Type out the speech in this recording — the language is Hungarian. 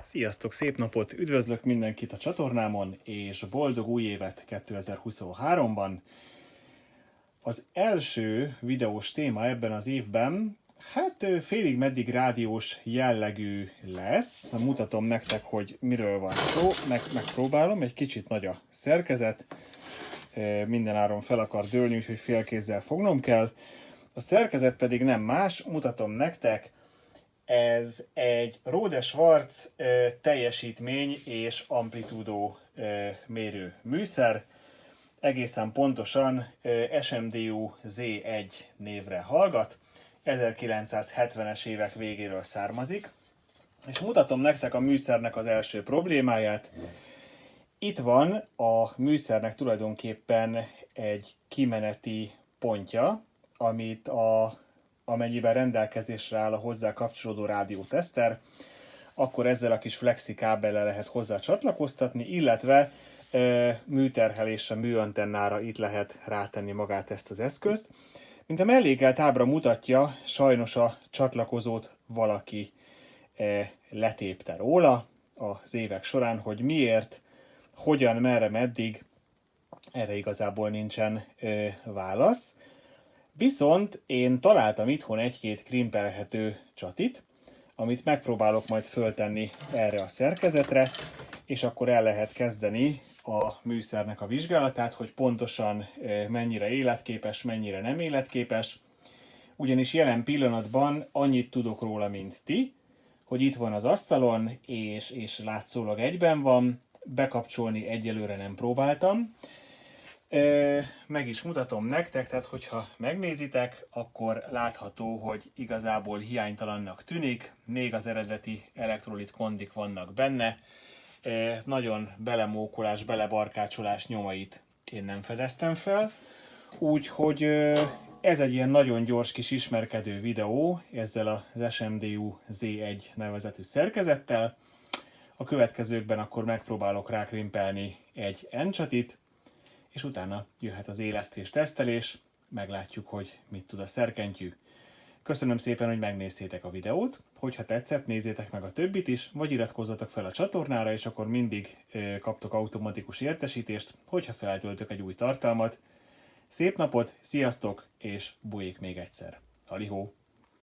Sziasztok, szép napot! Üdvözlök mindenkit a csatornámon, és boldog új évet 2023-ban! Az első videós téma ebben az évben, félig meddig rádiós jellegű lesz. Mutatom nektek, hogy miről van szó, megpróbálom, egy kicsit nagy a szerkezet, mindenáron fel akar dőlni, úgyhogy félkézzel fognom kell. A szerkezet pedig nem más, mutatom nektek, ez egy Rode Schwarz teljesítmény és amplitúdó mérő műszer. Egészen pontosan SMDU Z1 névre hallgat, 1970-es évek végéről származik. És mutatom nektek a műszernek az első problémáját. Itt van a műszernek tulajdonképpen egy kimeneti pontja, amit amennyiben rendelkezésre áll a hozzá kapcsolódó rádióteszter, akkor ezzel a kis flexi kábellel lehet hozzá csatlakoztatni, illetve műterhelésre, műantennára itt lehet rátenni magát ezt az eszközt. Mint a mellékelt ábra mutatja, sajnos a csatlakozót valaki letépte róla az évek során, hogy miért, hogyan, merre, meddig, erre igazából nincsen válasz. Viszont én találtam itthon egy-két krimpelhető csatit, amit megpróbálok majd föltenni erre a szerkezetre, és akkor el lehet kezdeni a műszernek a vizsgálatát, hogy pontosan mennyire életképes, mennyire nem életképes. Ugyanis jelen pillanatban annyit tudok róla, mint ti, hogy itt van az asztalon, és látszólag egyben van, bekapcsolni egyelőre nem próbáltam. Meg is mutatom nektek, tehát hogyha megnézitek, akkor látható, hogy igazából hiánytalannak tűnik, még az eredeti elektrolit kondik vannak benne, nagyon belemókolás, belebarkácsolás nyomait én nem fedeztem fel, úgyhogy ez egy ilyen nagyon gyors kis ismerkedő videó ezzel az SMDU Z1 nevezetű szerkezettel. A következőkben akkor megpróbálok rákrimpelni egy N-csatit, és utána jöhet az élesztés, tesztelés, meglátjuk, hogy mit tud a szerkentyű. Köszönöm szépen, hogy megnéztétek a videót, hogyha tetszett, nézzétek meg a többit is, vagy iratkozzatok fel a csatornára, és akkor mindig kaptok automatikus értesítést, hogyha feltöltök egy új tartalmat. Szép napot, sziasztok, és bujék még egyszer. Halihó!